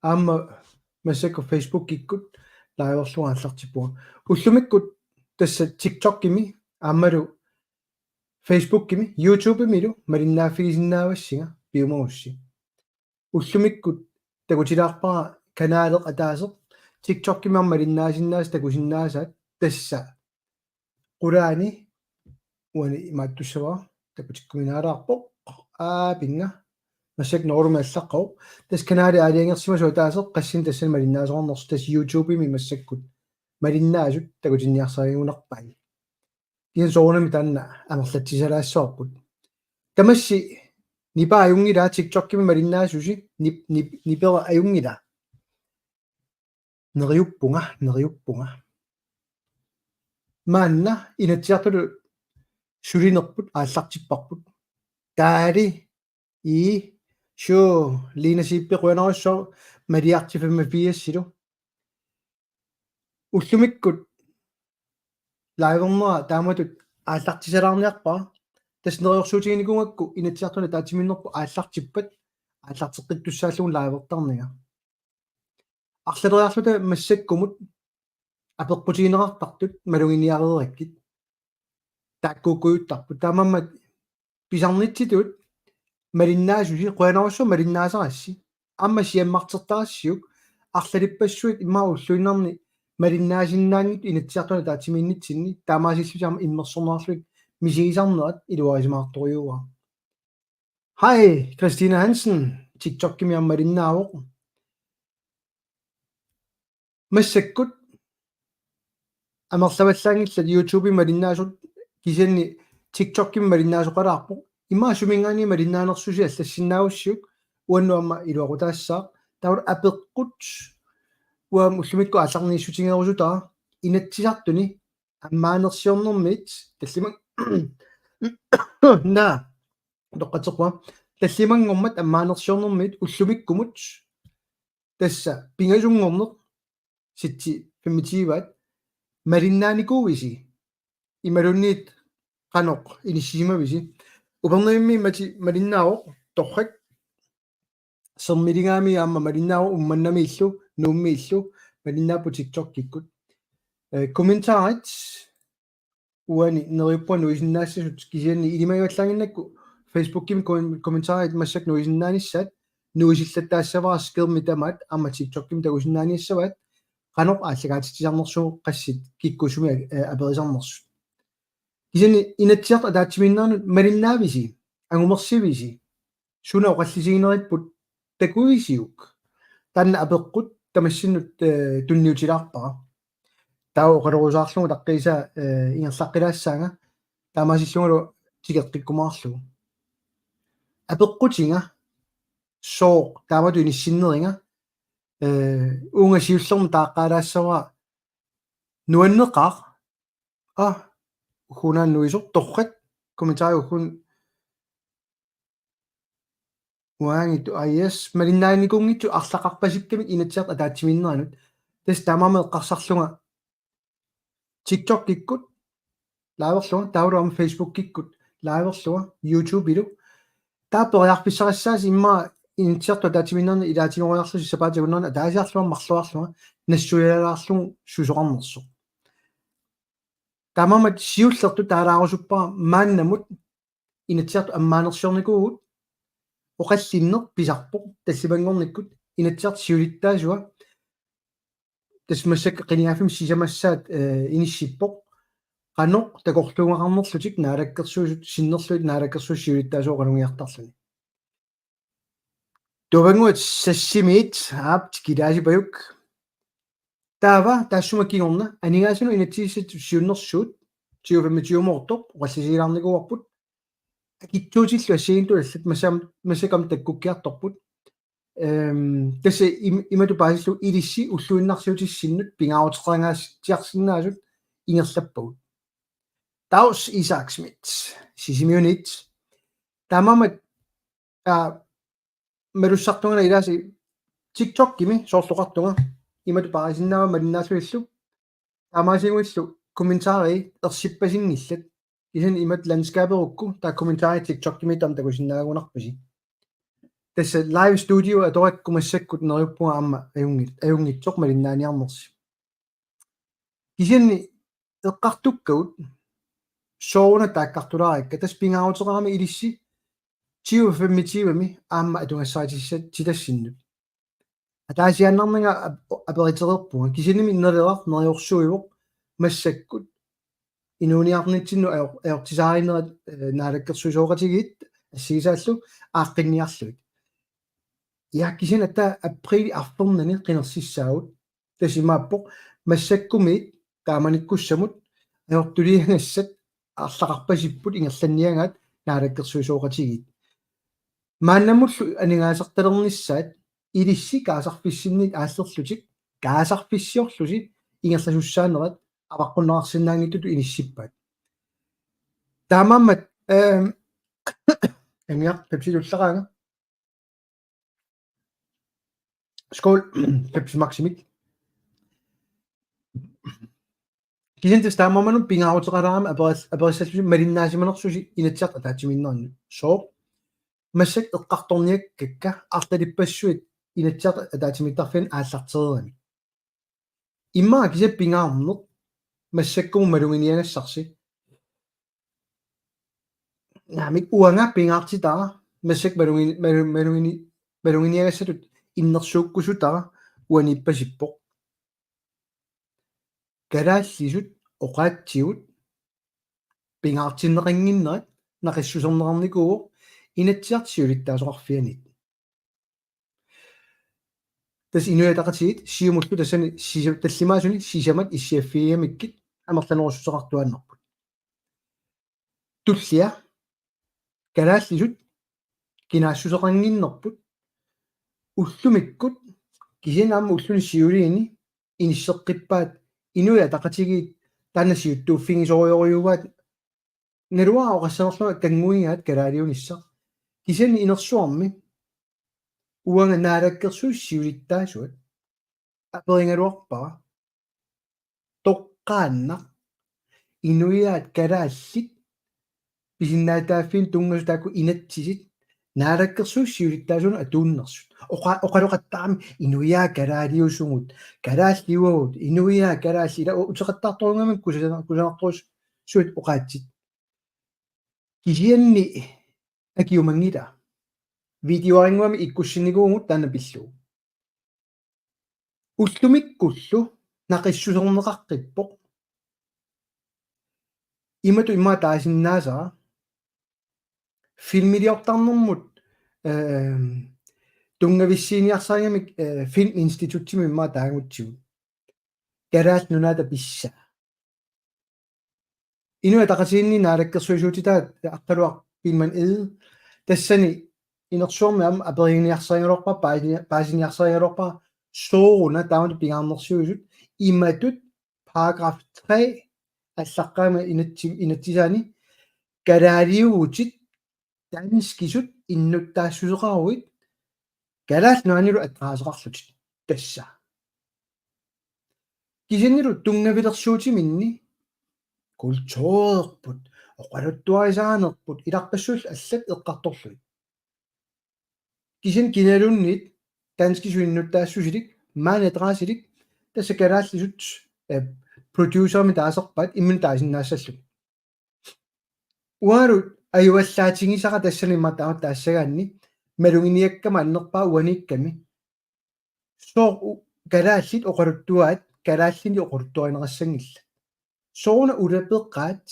аама массаку Facebook киккут лаиорлуга аллартиппуга уллумиккут тасса TikTok кими аамалу Facebook кими YouTube милу малиннааффигисиннаавассига пиумагусси уллумиккут такутилаарпара канаалеқ атаасеқ TikTok кими малиннаасиннаас такусиннаасаат тасса qulaani уани имааттуссава такутиккуминаалаарпоқ пинга насек норумааллаққау тас канаали аалиангерсимасу таасеқ qaссин тассана малиннаасоорнерс тас YouTube ми массаккут малиннаасут такутинниарсариунерпай кин соонами танна амерлатсисалаассоорпут тамасси нипа аюнгила TikTok кими малиннаасуси нипера аюнгила нериуппунга маанна инатсиартулу сулинерпут ааллартиппарпут таали шо линасиппеқуанаруссоо малиартифаммафиассилу уллумиккут лайвернера тааматут ааллартисалаарниарпаа таснериорсуутигиникунгакку инатсиартуна таатиминнерпу ааллартиппат ааллартеққиттуссааллугун лайвертарнига арлалериарлута массаккумут апеққутигинеқартартут малугиниарераккит тааккууккуйуттарпут таамаммат писарнитситут малиннаасуси қуанаруссу малиннаасарасси амма сиаммартертарассиук арлалиппассуит иммауллуиннарни малиннаасиннаангит инатсиартуна таатимииннитсинни таамаасиллусаама иммерсорнерлуит мисигисарнерат илуарисимаарторюуа хай Кристина Хансен TikTok кими малиннаавоқ массаккут амерлаваллаангилла YouTube малиннаасут кисианни TikTok кими малиннаасоқалаарпоқ имма сумингаани малиннаанерсуси аллассиннаавуссиук уаннуамма илуақутаассаа таут апеққут уам уллумикку алларнииссутингерусутаа инатсисартуни аммаанерсиорнэрмит таллимак на доққатерпа таллимангормат аммаанерсиорнэрмит уллумиккумут тасса пингасунгорнер ситти 25-ват малиннааникууиси ималунниит qanoq inissимависи упернеимми мати малиннаавоқ торрак сермилингаами аама малиннааву умманнами иллу нуумми иллу малиннаапу TikTok киккут комментарит уани нериуппа нуисиннаассасут кисианни илимагуаллаагиннакку Facebook ким комментарит массак нуисиннааниссаат нуисиллаттаассаваа скерми тамаат аама TikTok ким тагусиннааниссаваат qanoq ааллагаатитисарнерсуу qassит киккусуми аперисарнерсут кисианни инатсиарт атаатсиминнаарнут малиннаависи ангумерсивиси суна оқаллисигинериппут такуисиук танна апеққут тамассиннут тунниутилаарпара таа оқалерусаарлугу таққиса ингерлаққилаассаага таамаасиллунгалу тигеққиккумаарлугу апеққутинга соо таамату иниссиннеринга унгасиуллерм тааққалаассава нуаннеқар ухунан нуисор торрак комментари ухун уангиту айс малиннааникунгитсу арлақарпасиккамик инатсиарт атаатсиминнеранут тас тамамеэ қарсарлунга TikTok киккут лааверлуга таулуама Facebook киккут лааверлуга YouTube илу таапериарписсарассаас имма инатсиарту атаатсиминнерни илаатигориарлуси сапаатагуннерна таасиарлуга марлуарлуга нассуялаарлугу сусоқарнерсо тамамат сиуллерту таалаарусуппаа мааннамут инатсиарту аммаанерсиорникуугут оқаллиннер писарпоқ таллимангорниккут инатсиарт сиулиттаасуа тасмассак қиниафим сисамассаат иниссиппоқ qanoq такорлуунгаақарнерлутик наалаккерсуусут синнерлуит наалаккерсуус сиулиттаасуо qanungiartarluni товангуат сассимиит аапт килаасипаюк таава тассумаккигорна анигаасуну инатсииссат сиуннерсуут 25 мортоқ уаллисигилаарникуарпут акиттуутиллу ассигинту аллат массакам таккуккиарторпут тасса имату паасиллу илисси уллуиннарсиутиссиннут пингаарутеқаангаас тиарсиннаасут ингерлаппагут таус Исаак Смит сисимиунит тамамат меруссартунгана илааси TikTok кими соорлоқартунга имату паасиннаава малиннаасуиллу таамаасигуиллу комментари ерсиппасингиллат кисан имат ландскаперукку таа комментари TikTok кими там такусиннаагунарпаси tässä live studio atorikkumassakut neriuppunga amma ajungitsoq malinnaaniarnersi kisanni eqqartukkagut sooruna taakkartulaarikka tas pingaaruteraami ilissi 20-25mi aamma atungassaatissaat tilassinnut атаасианнарнага аперитерерпунга кисиними иннерилар нериорсуивоқ массаккут инуниарнитсинну аёртисааринерат наалаккерсуисооқатигиит ассигисааллу ааққинниарлуит я кисин атта априли арфернани қинерсиссаагут тасимааппоқ массаккумиит тааманиккуссамут аёртулиангассат арлақарпасиппут ингерланниангаат наалаккерсуисооқатигиит мааннамуллу анигаасарталерниссаат илисси каасарфиссинник ааллерлутик каасарфиссиорлуси ингерласуссаанерат аваққуннеқарсинаангиттуту иниссиппаат таамааммат эмиар пепсилуллераага скол пепси максимик кисинтэс таамааману пингаарутеқалаама апериссаллуси малиннаасиманерсуси инатсиарта таатсиминнерни соо массак эққарторниак какка арталиппассуит инатсиарта таатсимиттарфин ааллартерерами иммаа кисап пингаарнеқ массаккум малугиниагассарси наамик уанга пингаартитара массак малугиниагассатут иннерсууккусутара уаниппасиппоқ калааллисут оқаатсигут пингаартиннеқангиннерат нақиссусернеқарникуу инатсиартсиулиттаасоқарфианит тас инуятақатигит сиумуллу тассани таллимаасуни сисамат иссиаффиамиккит амерланерусусеқартуаннерпут туллиа калааллисут кинаассусеқангиннерпут уллумиккут кисинаама уллуни сиулиини иниссеққиппаат инуятақатигит тааннасиуттууффигисориориуваат налуаа оқассанерлуга кангуингаат калаалиунисса кисани инерсуарми уанга наалаккерсууссиулиттаасуат аперингалуарпара тоққаанна инуиаат калааллит писиннаатааффин тунгасу таакку инатсисит наалаккерсууссиулиттаасуна атууннерсут оқалоқаттаами инуиаа калаалиусугут калаалливагут инуиаа калаалли ила утеқаттаарторунгамик кусанарторус суит оқаатсит кисианни акиумангила видеоарингуами иккуссинигуугут таана пиллу уллумиккуллу нақиссусернеқарқиппоқ имату имма таасиннаасаа филмилиортарнэрмут тунгависсииниарсаагамик фильм институттими имма таагутсигу караат нунаата писса инуа тақасиинни наалаккерсуисуутитаат арталуар пилман ээ тассани инерсуарми ам аперигиниарсаагалорпа паасиниарсаагалорпа сооруна таамат пингаарнерсуусут иматут параграф 3 аллаққаама инатсисаани калаалиугутит данскисут иннуттаассусеқаруит калаал нуанилу атраасеқарлутит тасса кисиннилу тунгавилерсуутиминни культуурпут оқалуттуарисаанерпут иларпассуул аллат эққарторлуит кисин киналуннит данскисуиннуттаассусилик маанатраасилик тасса калааллисут продюсерми таасерпаат иммун таасиннаассаллу уару аюаллаатингисара тассанимма таамат таассагаанни малугиниаккама аннерпаа уаникками соо калааллит оқалуттуаат калааллини оқалуттуаринерассангилла соона улапеққаат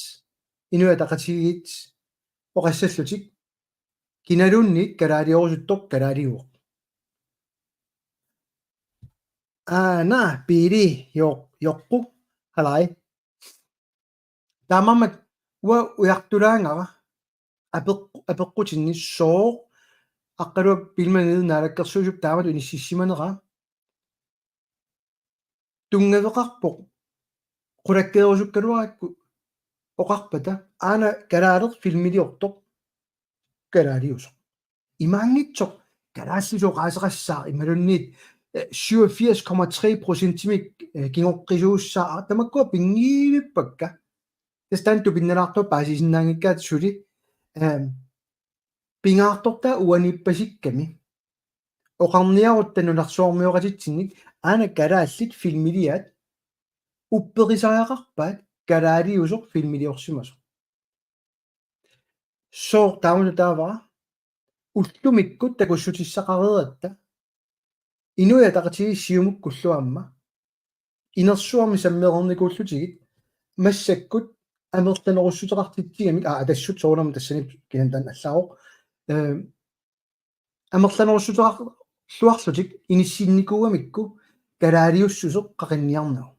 инуатақатигиит оқассаллутик киналуннит калаалиорусуттоқ калаалиуоқ на пири йоққу халай таамамат уа уяртулаангара апеққутинни соо аққалуа пилманеэ наалаккерсуусуп таамат униссиссиманера тунгавеқарпоқ qulakkeerusukkaluarakku oqarpata aana kalaaler filmiliortoq kalaaliusoq imaangitsoq kalaallisuoq aaseqassaa imalunniit 87,3% kingoqqisuussaa tamakkua pingiilippakka tastantu pinnalaartu paasisinnaangikkaat suli pingaartorta uanippasikkami oqarniaruttanunarsuarmiuqatitsinnik aana kalaallit filmiliat uppeqisariaqarpaat kalaaliusoq filmiliorsimasu soor taamunu taavara уллумиккут такуссутиссақарератта инуя тақатиги сиумуккуллуамма инерсуарми саммеерникууллутигит массаккут амерланеруссутеқартитсигамик тассут соорнам тассани киантан аллароқ амерланеруссутеқарлуарлутик иниссинникууамикку калаалиуссусоқ қақинниарнау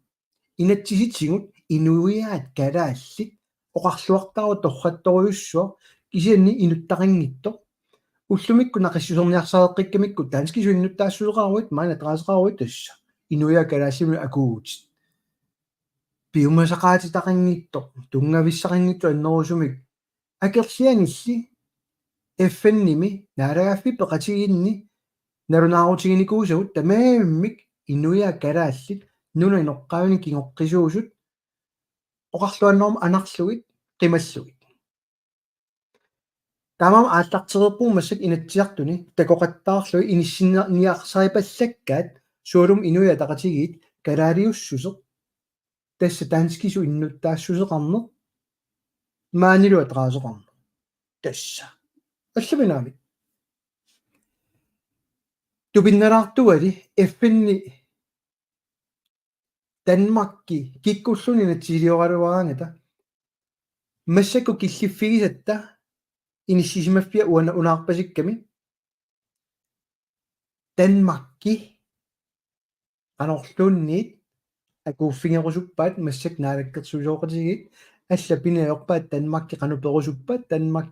инатсиситсигут инуиаат калааллит оқарлуартару торратторюссуа кисианни инуттақингитто уллумикку нақиссусерниарсареққиккамикку таански суиннуттаассулеқаруит маана траасеқаруит тасса инуиа калаассими акуут пиумасақаати тақингитто тунгависсақингитто аннерусумик акерлиангилли эффенними наарагаффи пеқатигинни нарунаарутигиникуусагут тамааммик инуиа калааллит нуна иноққаавини киноққисуусут оқарлуаннорм анарлугит қималлугит тамам ааллартерерпуумассак инатсиартуни такоқаттаарлуи иниссинниарсарипаллаккаат суулум инуиа тақатигиит калаалиуссусеқ тасса таанскису иннуттаассусеқарнеқ маанилуа траасеқарнеқ тасса аллуминаами тупиннераартуали эффинни Danmarkki kikkulлунина тилиоралуараангата массакку киллиффигисатта иниссисимаффиа уана унаарпасикками Danmarkki анорлуунниит акууффингерусуппаат массак наалаккерсулиоқатигит алла пинеорпаат Danmarkki кануперусуппаат Danmark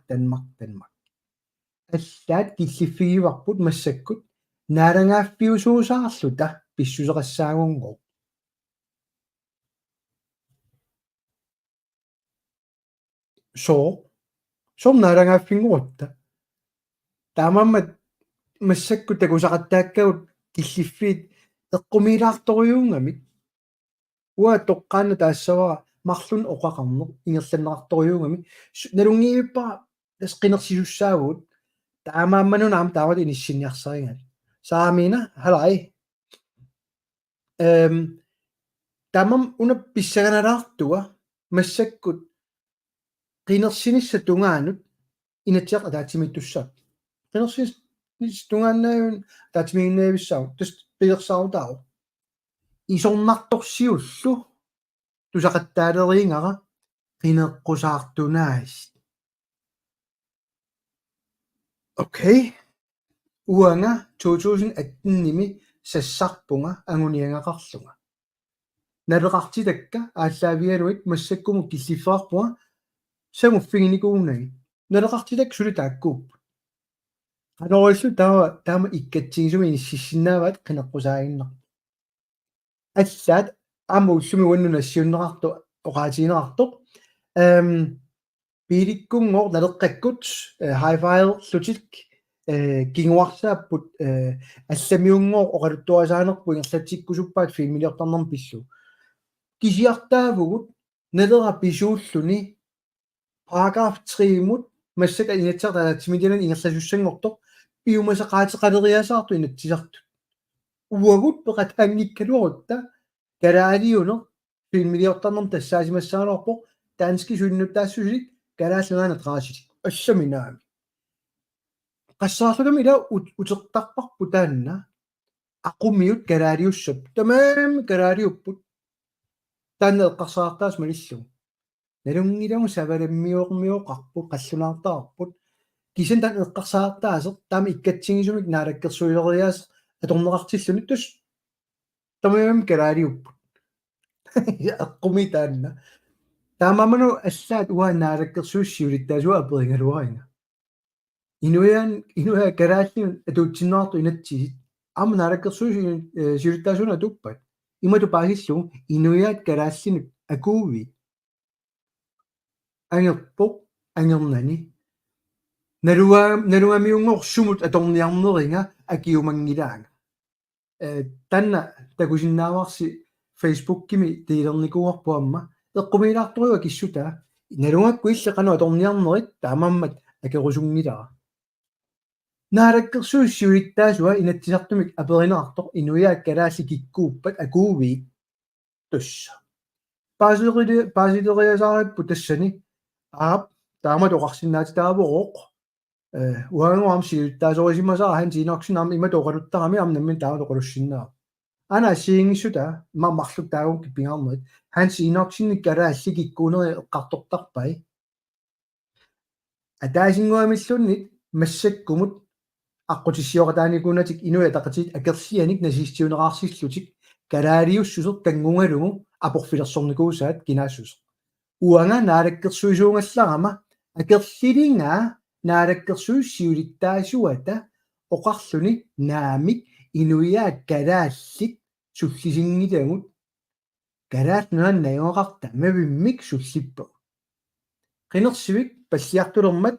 аллаат киллиффигиварпут массаккут наалангааффиусуусаарлута писсусеқассаагунгоо som наалангааффингуутта таамаммат массакку такусақаттааккагут киллиффиит эққумилаарторюунгамик уа тоққаана таассавара марлун оқақарнеқ ингерланнеқарторюунгами налунгииппа тасқинерсисуссаагуут таамаамманунаам таават иниссинниарсарингат саамина халай тамам уна писсаганалаартуа массаккут qinерсинисса тунгаанут инатсеқ атаатимиттуссаа qinерсинис тунгааннаавун таатимигиннаависсаа тус пилерсаарутаа исорнарторсиуллу тусақаттаалериингара qinеққусаартунаас окей уанга 2018-ними сассарпунга ангуниангақарлунга налеқартитакка ааллаавиалуит массаккуму киллиффаарпунга самуффигиникуунаги налеқартитак сулитааккууп анориллу таама иккатсигисуми иниссиссиннааваат qinеққусаагиннар аллаат аама уллуми уаннунассиуннеқарту оқаатигинеқартоқ пиликкунгоор налеққаккут хайфайл лутик кингуарсааппут алламиунгоор оқалуттуасаанерпу ингерлатиккусуппаат фимилиортарнерм пиллу кисиартаавгут налера писууллуни paragraf 3-мут массака инатсартаатимидилан ингерласуссангортоқ пиумасақаатеқалериасаарту инатсисарту уагут пеқатаангиккалуарутта калаалиунер филмилиортарнерм тассаасимассаалуарпо таански суиннуттаассусилик калааллунаана траасилик алламинаами qassaarsugam ila utеqtarparpu taanna aqumiut kalaaliussap tamaam kalaaliupput taanna eqqarsaartaas malillu nalungilamu savalammiuormiuqarput qallunaartaarput kisan taan eqqarsaartaaseq taami ikkatsigisumik naalakkersuileriaas atorneqartilluni tus tamaam kalaaliupput aqumi taanna taamamanu allaat uaa naalakkersuussiulittaasua aperingaluaringa inuya kalaallun atuutsinnaartu inatsigit aama naalakkersuusi siulittaasuna tuppat imatu paasillu inuyaat kalaallunuk akuuvi angerpoq angernani naluamiunngorssumut atorniarneringa akiumangilaanga tanna takusinnaavarsi Facebook-kimi tiilernikuarpuamma eqqumilaartorua kissutaa nalungakku illeqanu atorniarnerit taamammat akerusungilara naarakkersuussiulittaasua inatsisartumik aperinerartoq inuiaak kalaassi kikkuuppat akuuviit tussa paasileриасаариппу тассани аап таамат оқарсинаатитаавооқ уангуам сиуттаасорисимасаа хан синоксинаам имату оқалуттарами амнамми таамат оқалуссиннаа ана сиингиссута марлук таагунки пингаармат хан синоксинник калаалли киккуунери эққартортарпай атаасингуамиллунник массаккумут аққутиссиоқатааникунатик инуя тақатит акерлианик насистиунеқарсиллутик калаалиуссусеқ кангунгалугу апорфилерсорникуусаат кинаассус уанга наалаккерсуисуунгалларама акерлилингаа наалаккерсуиссиулиттаасуата оқарлуни наамик инуяат калааллит суллисингитагут калаат нуаннаиоқарта мавиммик суллиппа qinерсивик пассиартулермат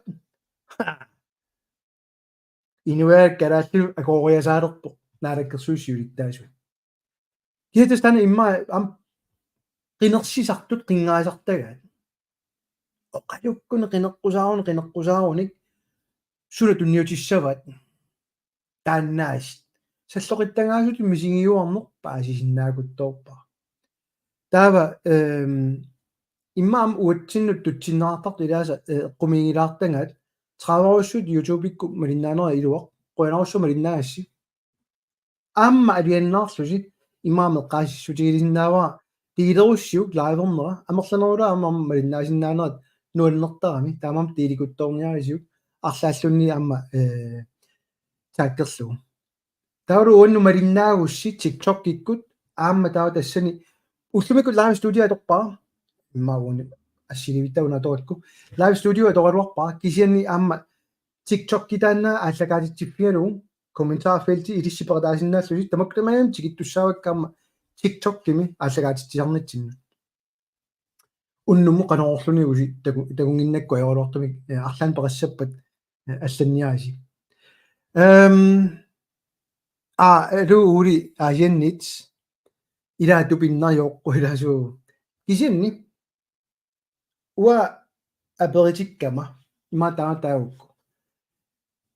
инуяат калааллу акоориасаалерпо наалаккерсуиссиулиттаасуат киатастана имма ам qinерсисартут qingaasartagaat оқалуккуне qinеққусааруник суна тунниутиссават тааннаас саллоқиттангаасут мисигиуарнеқ паасисиннаакутторпа таава иммаам уатсиннут тутсиннаартарт илааса эққумигилаартангаат трааваруссут ютубикку малиннаанера илуақ қуянаруссу малиннаагасси аама алианнаарлуси имааме қаассутигилисиннаава тигилеруссиук лайвернера амерланерула аама малиннаасиннаанерат нуалнертарами таамам тиликутторниарисиук арлааллунни аама тааккерлугу тауру уанну малиннаагусси TikTok киккут аама таава тассани уллумикку лайв студио аторпаа иммаагуни ассиливиттауна торикку лайв студио аторалуарпаа кисианни аама TikTok китааннаа ааллагаатитсиффигалугу комментаарфелти илиссиператаасиннааллуси тамактамаам тикиттуссааваккаама TikTok кими ааллагаатитсисарнатсинна уннуму канаорлунигуси такунгиннакку аёролортумик арлаан перассаппат алланниааси лу ури аяннит илаа тупиннариоққу илаасуу кисианни уа аперитиккама иматаатаагукку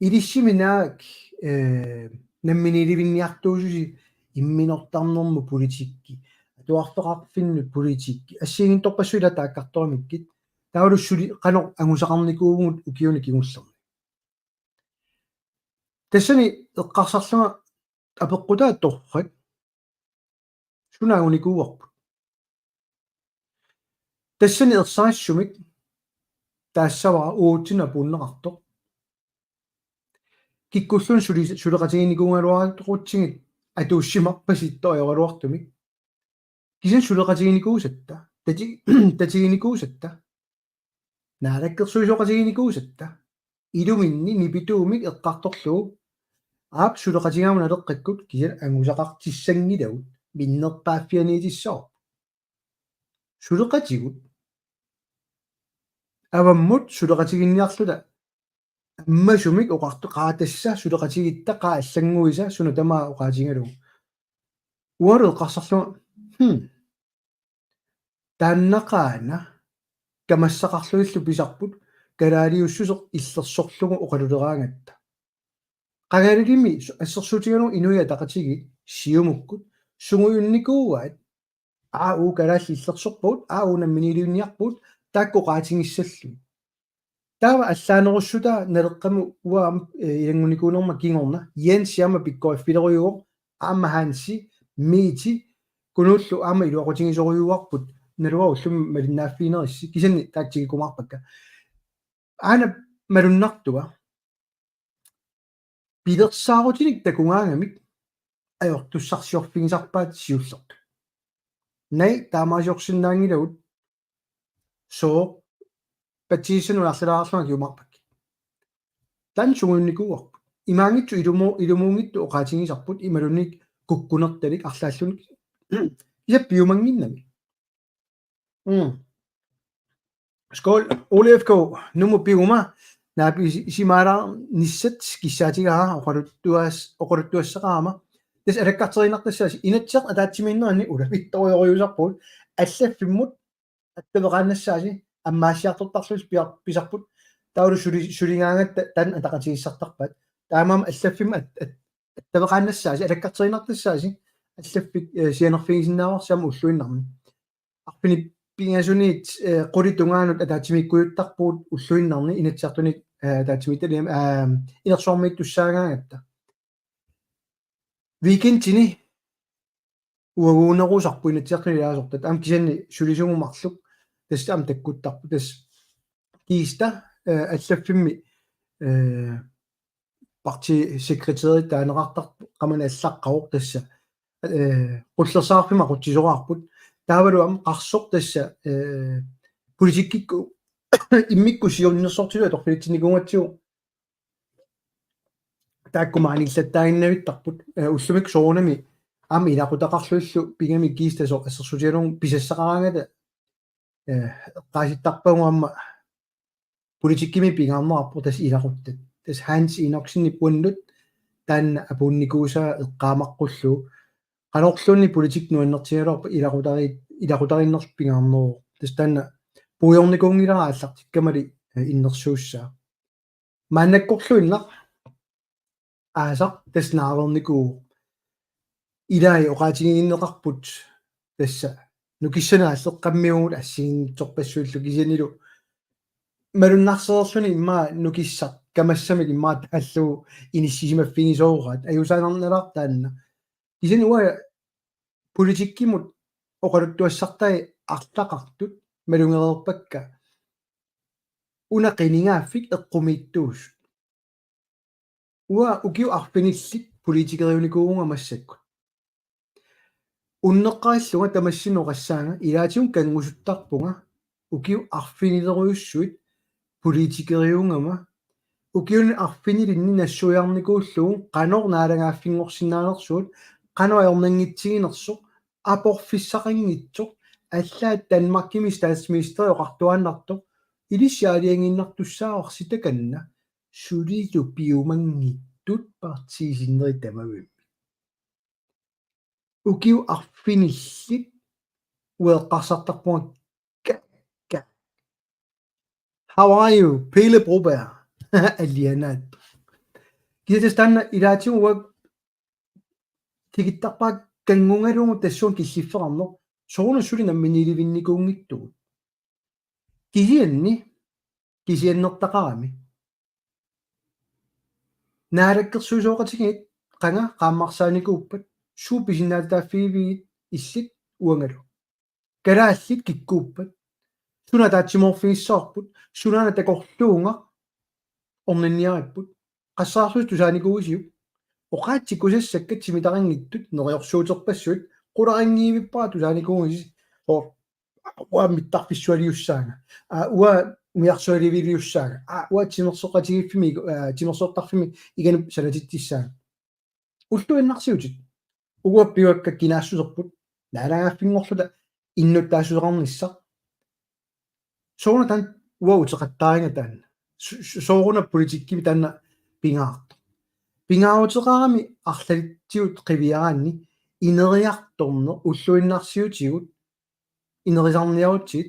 илиссиминаак намминиливинниартуусуси имминортарнэрму политикки туартоқарфиннут политикки ассиигин торпассуила тааккарторимиккит таулуссули қано ангусақарникуугут укиуни кигуллерни тассани эққарсарлуга апеққутаа торрат сунаагуникууарпут тассани ерсаассумик таассавара уутсина пуннеқартоқ киккуллун сулеқатигиникуунгалуаратоқутсигит атууссимарпаситториоралуартумик кисан сулеқатигиникуусатта татигиникуусатта наалаккерсуисоқатигиникуусатта илуминни нипитуумик эққарторлугу аап сулеқатигаамуна леққаккут кисан ангусақартиссангилагут миннерпааффианиитиссоо сулеқатигут аваммут сулеқатигинниарлута аммасумик оқартоқаатасса сулеқатигитта қаа аллангуиса суна тамаа оқаатингалугу уару эққарсарлуга тааннақаана камассақарлуиллу писарпут калаалиуссусеқ иллерсорлугу оқалулераангатта qagalimi ассерсуутигалу инуя тақатиги сиумуккут сугуйунникууаат ау калаалли иллерсорпут ау намминилиунниарпут тааккоqaатингиссаллу таава аллаанеруссута налеққаму уаам илангуникуунерма кингорна йен сиама пиккоиффилеруйуоқ аама хаанси мити кунуллу аама илуақутингисоруйуарпут налуа уллум малиннааффиинерисси кисанни таактигикумаарпакка аана малуннартуа пилерсаарутиник такунгаангамик аёртуссарсиорфигисарпаат сиуллерту най таамаасиорсиннаангилагут соо патисину арлаарлунга киумарпакки тан сугунникууарпут имаангитсу илумуунгитту оқаатингисарпут ималунник куккунерталик арлааллуник исаппиумангиннами скол олефк нуму пиума наапи симаара ниссат киссаатигаа оқорутtuassaqaama тас алаккартеринартассааси инатсеқ атаатсимииннерани ула питториориусарпут аллаффиммут аттавеқаанассааси аммаассиартортарлус писарпут таулу сулингаангат тан атақатигиссартарпат таамаама аллаффима тавеқааннассааси алаккартеринартассааси аллаффик сианерфигисиннааварсаама уллуиннарми арпини пингасуниит қули тунгаанут атаатимиккуйуттарпуут уллуиннарни инатсартуник таатимиталиам инерсуармиит туссаагаагатта викентини уагуунерусарпу инатсиартуни лаасортат аам кисанни сулисугумарлук тассаам таккуттарпу тас кииста аллаффимми parti sekretariat таанеқартарпу qamana аллаққавоқ тасса qullersаарfima quttisoraarput таавалуам qarsoq тасса политиккикку иммикку сиуннерсортилуа торфилитсиникунгатсиу тааккумааниллаттаагиннавиттарпут уллумик соорунами аама илақутақарлуиллу пигами киистасо ассерсутиалугу писассақараангата qaasittарпагуамма политиккими пигаарнерарпу тас илақуттат тас Hans Enoksen punnut таанна апуунникуусаа эққаамаққуллу qanorlunni politik nuannertigalorpa ilaqutarinners pingaarneroo tas taanna puujornikuungilara аллартиккамали иннерсуусsaa мааннаккорлуиннақ аасақ тас нааверникуу илаи оqaатигиннеқарпут тасса нукиссанааллеққаммиугут ассигинторпассууллу кисанилу малуннарсеерлүни иммаа нукиссақ камассамик иммаа тааллуу иниссисимаффигисоораат аюсаанерналаар таанна кисани уа политиккимут оқалуттуассартай арлақартут малунгерерпакка унақинигааффик эққумииттуус уа укиу арфиниллик политикериуникууга массакку уннеққаиллуга тамассинеқассаага илаатиун кангусуттарпунга укиу арфинилеруйуссуит политикериунгама укиуни арфинилинни нассуярникууллугу qanor naalangaaffinngorsinnaanерсуут qanoajornanngitsigинерсоq апорфиссақангитсоq аллаат Danmarkimi statsminister oqartuannartoq илиссаалиангиннартуссааварситаканна сулилу пиумангиттут партиисиннери тамавим укиу арфиниллит уеққарсартарпуга How are you? Pele Broberg. Alianat. Kisastanna ilaatiun uak tikittarpaak kangungaluungu tassuun kissifferarno sooruna suli namminilivinnikuungittugut. Kisiannertaqarami. Naalakkersuusooqatigit qanga qaammarsaanikuuppat suu pisinnaataaffigivigit illit uangalu. Kalaallit kikkuuppat suna taatsimorfigissаарput sunaana takorluunga ornanniariput qassaarsut tusaanikuusiu oqaatsikkusassakkat simitarangittut neriorsuuterpassuit qularangiivippaa tusaanikuusis ua mittarfissualiussaanga ua umiarsualiviliussaanga ua timersoqatigiffimi timersoortarfimi iganup salatittissaanga ulluinnarsiutit uguappiuakka kinaassuserput naalangaaffingorluta innuttaasuserarnissaq sooruna tan uauteqattaringa taanna sooruna politikkimi taanna pingaarteqarami арлалитсиут qivиараанни инериарторне уллуиннарсиутигут инерисарниарутсит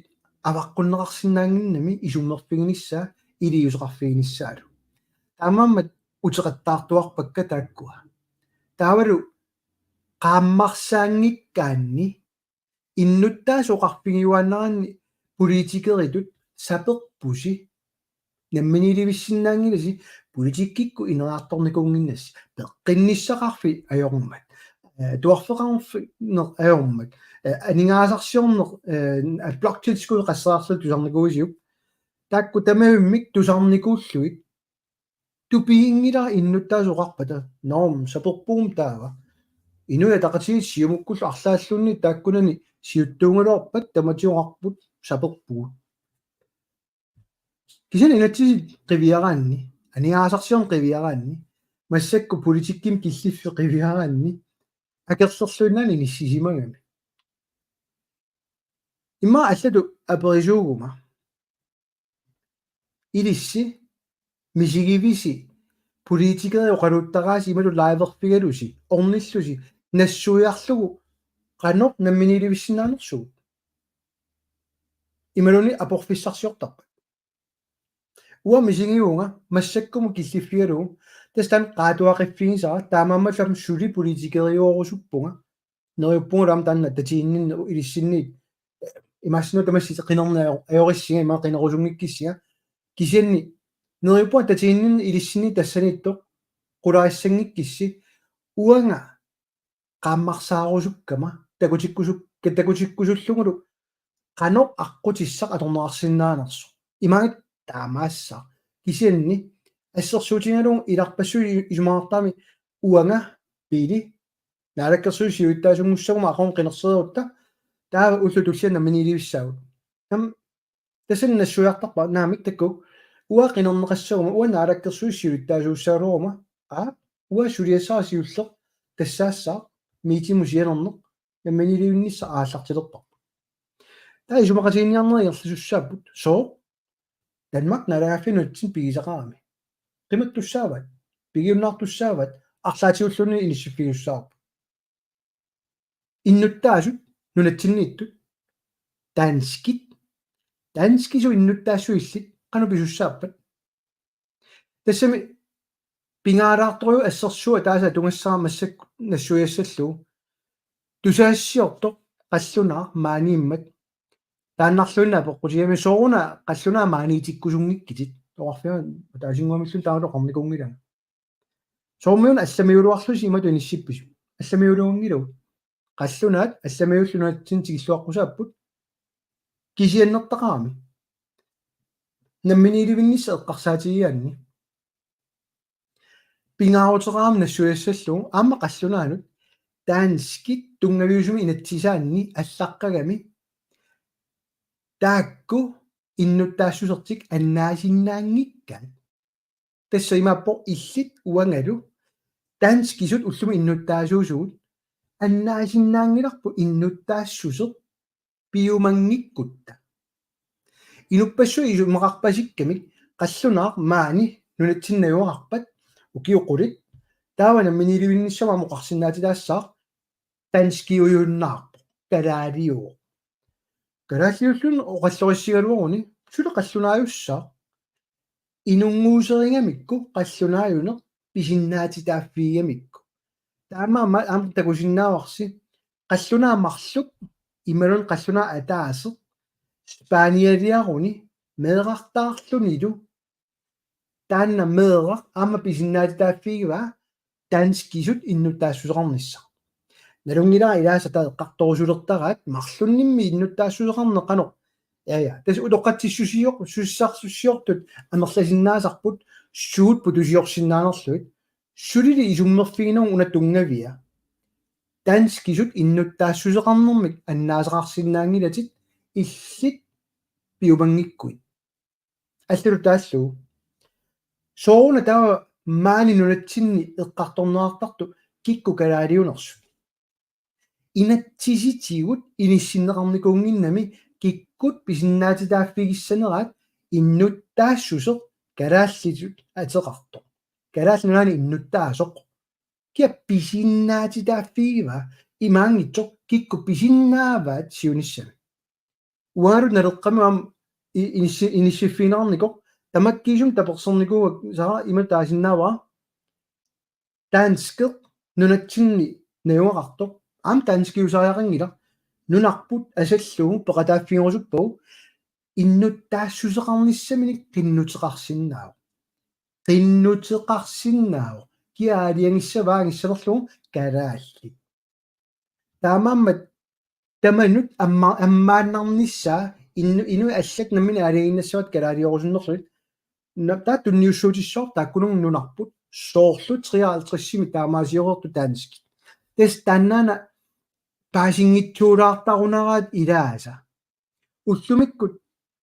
аваққуннеқарсинаангиннами исуммерфигинissaa илиусеқарфигиниссаалу таамааммат утеқаттаартуарпакка тааккуа таавалу qaammarsaangikkaanni иннуттаасоқарфигиуааннаранни политикеритут саперпуси намминиливиссиннаангиласи политиккикку инераарторникунгиннасси пеққинниссақарфи ajormат туарфеқарфи ajormат анингаасарсиорнеқ блокчилскуи qassaarsut тусарникуисиуп таакку тамавиммик тусарникууллуит тупиингила иннуттаасоқарпата норм саперпуум таава инуя тақатигит сиумуккуллу арлааллунни тааккунани сиуттуунгалуарпат таматиоқарпут саперпуут кисан инатсиси qivиараанни аниаасарсиорн qivиараанни массакку политикким киллиффи qivиараанни акерсерлуиннаани ниссисимагами имма аллату аперисуугума илисси мисигивиси политикерио qaluuttaraasi ималу лайверфигалуси орниллуси нассуиарлугу qanor намминиливиссинааnersugut ималуни апорфиссарсиортарпа уа мисигиуунга массаккуму киллиффигалугу Testan qaatuaqiffigisaa taamammallam suli politikeeriuorusuppunga neriuppungulam tanna tatiinninnu ilissinniit imassinu tamassi qinernaao ajorissinga ima qinerusungikkissinga kisianni neriuppunga tatiinninnu ilissinni tassanittoq qularissangikkissi uanga qaammarsaarusukkama takutikkusullungulu qanoq aqqutissaq atornerarsinnaanersu imangit taamaassa kisianni ассерсуутингалуун иларпассуи исумаартаами уанга пили наалаккерсуи сиуиттаасунгуссагума ақон қинерсеруутта таава уллу туллианна миниливиссаагут там тасаннассуяартарпа наамик такку уа қинернеқассагума уа наалаккерсуи сиуиттаасууссаалурума уа сулиассаа сиуллеқ тассаассаа миитимусианернеқ намминиливиннисса ааллартилерпар таа исумақатиинниарнери ерлусуссааппут соо Danmark налагаффинутсин пигисақарами qimuttussaават пигиуннаартуссаават арлаатиуллуни иниссиффигуссаарпу иннуттаасут нунатсиннииттут данскису иннуттаассуиллит qanu писуссааппат тассами пингаалаартору ассерсуа тааса тунгассаа массак нассуяссаллу тусаассиорто qalлунаа maaнииммат тааннарлуна поққутиами сооруна қаллунаа maaниитиккусунгиккитит тоқарфиа таасингуамиллун таало қорникунгилана соомиун алламиулуарлуси имату иниссиппису алламиулуунгилу қаллунаат алламиуллунатсин тигиллуаққусааппут кисианнертақарами намминиливиннисса эққарсаатигиаанни пингаарутераам нассуяссаллу аама қаллунаанут таанскит тунгавиусуми инатсисаанни аллаққагами таакку иннуттаассусертик аннаасиннаангиккан тасса имаппо иллит уангалу таанскисут уллуми иннуттаасуусуут аннаасиннаангиларпу иннуттаассусер пиумангиккутта инуппассуи исумақарпасиккамик қаллунаар маани нунатсиннаюарпат укиуқулит таавана миниливинниссама моқарсинаатилаассаар таанскиуйуннаарпу калаалиуо калаалиуллун оқаллориссигалуаруни сула қаллунааюссаа инунгуусерингамикку қаллунааюнер писиннаатитааффигамикку таамаама аам такусиннааварси қаллунаамарлук ималун қаллунаа атаасе спааниалиаруни меэрартаарлунилу таанна меэра аама писиннаатитааффигива таанскисут иннутаассусеқарнисса налунгилаа илаасата эққарторусулертараат марлуннимми иннутаассусеқарнеқано яя тас удоққатсиссусиоқ суссаарсуссиортут амерласиннаасарпут суут путусиорсиннаанерлуит сулили исуммерфигинерун уна тунгавиа таанскисут иннутаассусеқарнэрмик аннаасеқарсиннаангилатит иллит пиумангиккуит аллу тааллу сооруна таа маани нунатсинни эққарторнеартарту кикку калаалиунерсу инатсиситигут иниссиннеқарникуунгиннами киккут писиннаатитааффигиссанераат иннуттаассусеқ калааллитут атеқарто калааллунаани иннуттаасоқ киа писиннаатитааффигива имаангитсоқ кикку писиннааваат сиуниссами уаару налеққамуам иниссиффинаарникоқ тамаккисум таперсерникууа сара има таасиннаава таанскеқ нунатсинни наюақартоқ ам таанскиусариақангила нунарпут асаллугу пеқатааффигорусуппагу иннуттаассусеқарниссаминик qinnuteqarsinnaao kiaaliangisavaangissalerlugu kalaalli таамааммат таманут аммааннарнissaa ину аллат наммина алигиннассават калаалиорусуннерлуит таа тунниуссуутиссоор тааккунуг нунарпут соорлу 53-сими таамаасиорерту таански тес таннана паасингитсуулаартарунараат илааса уллумиккут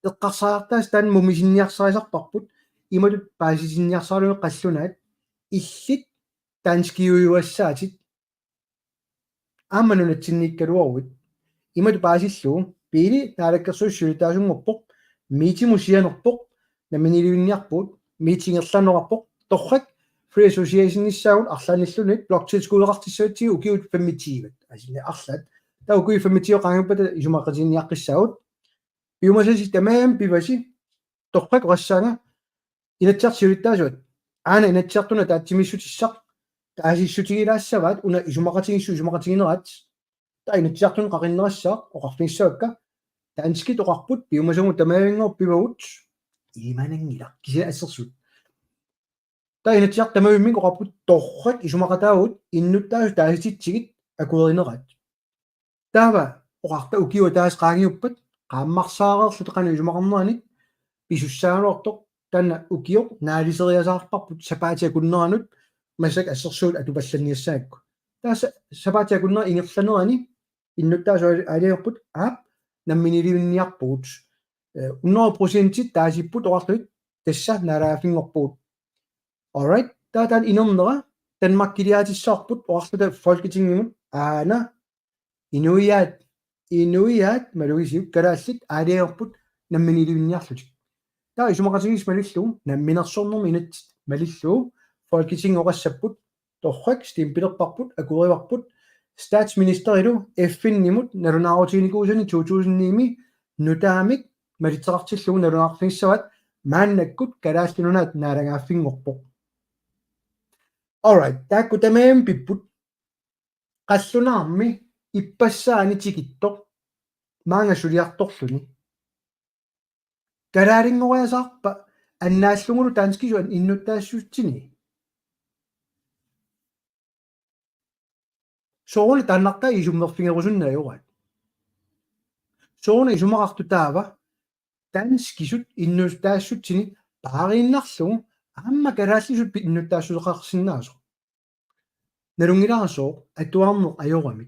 эққарсаартаас таан мумисинниарсарисарпарпут ималут паасисинниарсаалуи қаллунаат иллит таанскиуйуассаатит ааманунатсинниккалуаруит ималу паасиллуу пили таалаккерсуиссуитаасунгорпоқ миитимусианерпоқ наминилуинниарпут миитингерланерарпоқ торрак free association issaagun арлааниллунит blockchain скуулеқартиссуатсигу укиут фаммитигиват асина арлаат таа укуи фаммитиоқангаппата исумаққатинниаққиссаагут пиумасаси тамаам пиваси торрак рассаага инатсарсиулиттаасуат аана инатсиартуна таатсимиссутиссақ таасиссутигилаассаваат уна исумақатигингерат та инатсиартун қақиннерассаақ оқарфингиссавакка таанскит оқарпут пиумасугу тамаавингоор пивагут иманангила кися ассерсут та инатсиарт тамаавиммик оқарпут торрак исумақатаагут иннуттаасу таасититсигит акулеринерат таава оқарта укиуа таас qaangiuppat qaammarsaaqerlu teqanu исумақарнерани писуссааруарто танна укиоқ наалисериасаарпарпут сапаатиа куннеранут массак ассерсуут атупалланниассаакку тааса сапаатиа куннера ингерланерани иннуттаасу алиорпут аап намминилиминниарпугут 100% таасиппут оқарлуит тасса налаафингорпугут alright таатан инернера танмаккилиаатиссаарпут оқарлута folketingimut аана инуиаат малуисиук калааллит аалиорпут намминилиминниарлутик таа исумақатигис малиллуу намминерсорнерми инат малиллуу folketing оқассаппут торрак стимпилерпарпут акуриварпут статсминистерилу FN-нимут налунаарутигникуусани 2009-ми нутаамик малитсеқартиллугу налунаарфингиссават мааннаккут калааллунунаат наалагааффингорпоқ alright таакку тамаам пиппут қаллунаарми иппассаани тикиттоқ маангасулиарторлуни калаалингориасаарпа аннааллугулу таанскисуан иннуттаассуутсини соорли таннарта исуммерфингерусуннааюраат соорли исумақарту таава таанскисут иннустаассутсини паарииннарлугу аама калааллисут иннуттаассулеқарсиннаасо налунгиларасоо атуарнеқ ajorami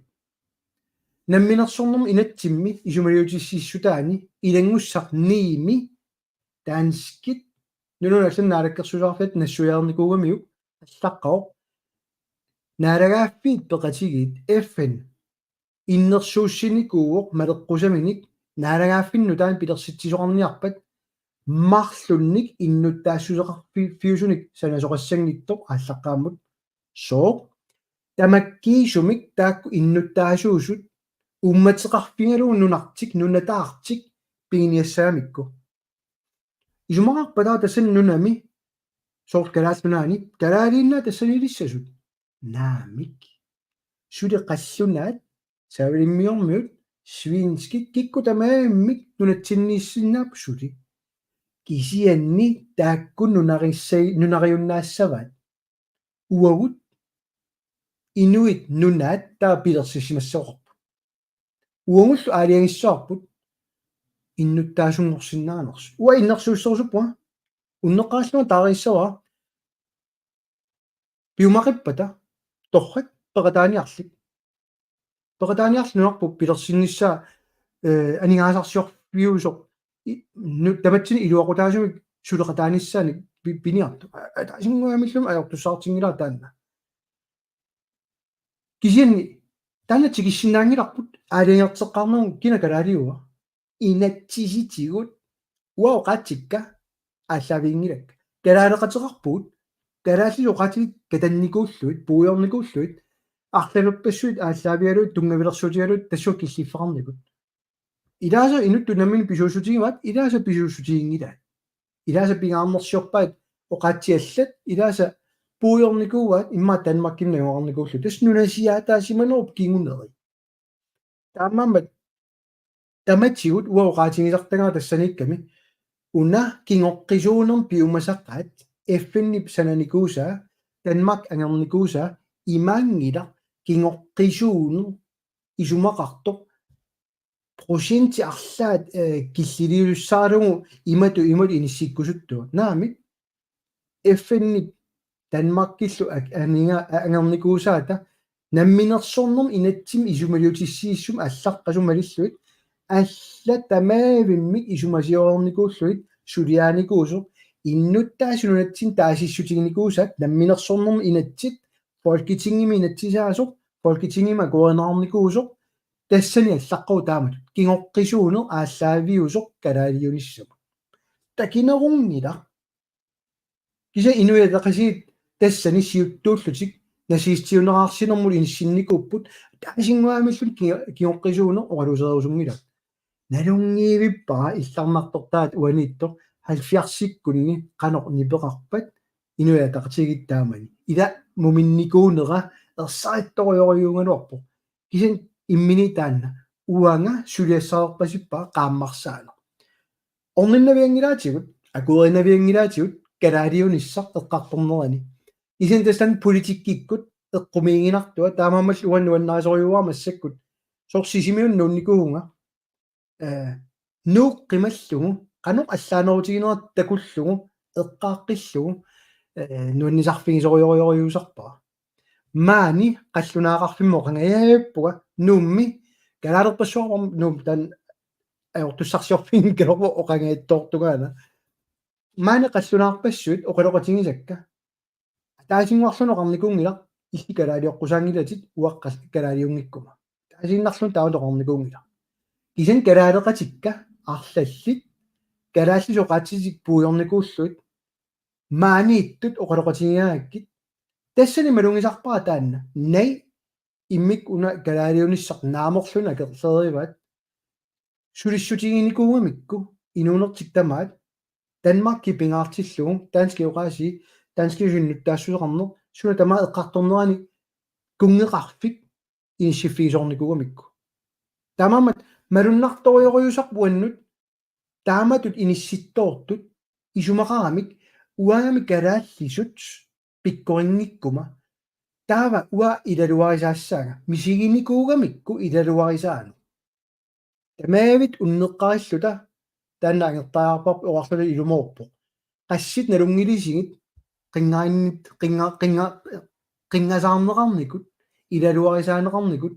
намминерсорнерми инатсимми исумалиутиссиссутаани илангуссақ ниими таанскит нунуналланнаалаккерсулаарфат нассуяарникуугамиук аллаққао наалагааффиит пеқатигит FN иннерсууссиникууоқ малеққусаминик наалагааффинну таан пилерситсисоқарниарпат марлунник иннуттаассулеқарфиусуник санасоқассангиттоқ ааллаққааммут соо тамаккиисумик таакку иннуттаасуусут умматеқарфингалуун нунартик нунатаартик пигиниассаамикку исумақарпалаа тассан нунами соор калааллунаани калаалииннаа тассанилиссасут наамик сулеқаллунаат савилиммиормиут свинскит кикку тамааммик нунатсиннииссиннаап сули кисианни таакку нунариуннаассаваат уагут инуит нунаат таа пилерсисимассоорпу уангуллу аалиангиссаарпут иннуттаасунгорсиннаанерс уа иннерсууссорсуппуа уннеққааллуа таариссава пиумақиппата торрак пеқатааниарлик нунарпу пилерсиннissaa анигаасарсиорфиусоқ таматсини илуақутаасумик сулеқатааниссааник пиниарту таасингуамиллум аёртуссаартингилаа таанна кисианни таанатсигиссинаангиларпут аалиангертеққарнеру кина калаалиуа инатсиситигут уаоқаатикка ааллаавиингилак калаалеқатеқарпут калааллиоқати катанникууллуит пуйорникууллуит арлалуппассуит ааллаавиалуит тунгавилерсуутигалуит тассуа киллиффақарникут илааса инутту наммин писуусутигимаат илааса писуусутигингилаат илааса пигаарнерсиорпаат оқаатсиаллат илааса пуйорникууаат имма танмаккиннагоарникууллу тас нунасиаатаасиманеруп кингунери таамаамат таматсигут уаоқаатингилартагаа тассаникками уна кингоққисуунерм пиумасаққаат FN-нип сананикууsaa Danmark ангерникууsaa имаангила кингоққисуунер исумақарто просенти арлаат киллилиуссаалугу имату иниссиккусуттуа наами FN-нип Danmark-киллу ангерникуусаата намминерсорнерм инатсим исумалиутиссииссум аллаққасумалиллуит алла тамаавиммик исумасиорникууллуит сулиааникуусо иннуттаасунатсин таасиссутигникуусаат намминерсорнерм инатсит folketingimi инатсисаасоқ folketingima гуернаарникуусоқ тассани аллаққу таамат кингоққисуунер ааллаавиусоқ калаалиунissama такинерунгила киса инуятақасиит тассани сиуттууллутик насиистиунераарсинермул иниссинникууппут таасингуамиллут кингоққисуунер оралусериусунгила налунгиивиппара илларнартортаат уаниитто 70-сиккунни каноқ нипеқарпат inuiataqatigit ila muminnikuunera ersarittorioriungaluarpu kisan immini taanna uanga suliassarerpasippa qaammarsaana orninnaviangilaatigut akuerinaviangilaatigut kalaaliunissaq eqqartornerani kisan tassan politikkikkut eqqumiinginartua taamammal uannuannaasoриуармассаккут сорсисимиун нуунникуунга нууққималлугу qanu аллаанерутигинерат такуллугу эққааққиллугу нуаннисарфигисориориориусарпара маани қаллунаақарфиммо қангаяаппуга нуумми галаалерпассуарпам нуум таан аёртуссарсиорфигин калорпо оқангаиттоортугаана маани қаллунаарпассуит оқалоқатигисакка таасингуарлунеқарникуунгила илли калаалиоққусаангилатит уаққас калаалиунгиккума таасииннарлун таавалоқарникуунгила кисан калаалеқатикка арлаллит калааллисоқаатсисик пуйорникууллуит maaниittut oqaloqatigiaakit tassani malungisarpara taanna nei immik una kalaaliunissaq naamorluna kerlerivat sulissutigiinikuugamikku inuunertik tamaat Danmark pingaartillugu danske oqaasi danske junnuttaassусеқарner suna tamaa eqqartornerani kungeqarfik inissiffigisornikuugamikku tamammat malunnartorioriusarpuannut taamatut inissittoortut isumaqaramik uangami kalaallisut pikkoringikkuma taava ua ilaluarisaassaaga misiginikuugamikku ilaluarisaanu tamaavit unneqqarilluta taannaangertaarparp oqarlulu ilumorpo qassit nalungilisigit qingaannit qingasaarneqarnikut ilaluarisaaneqarnikut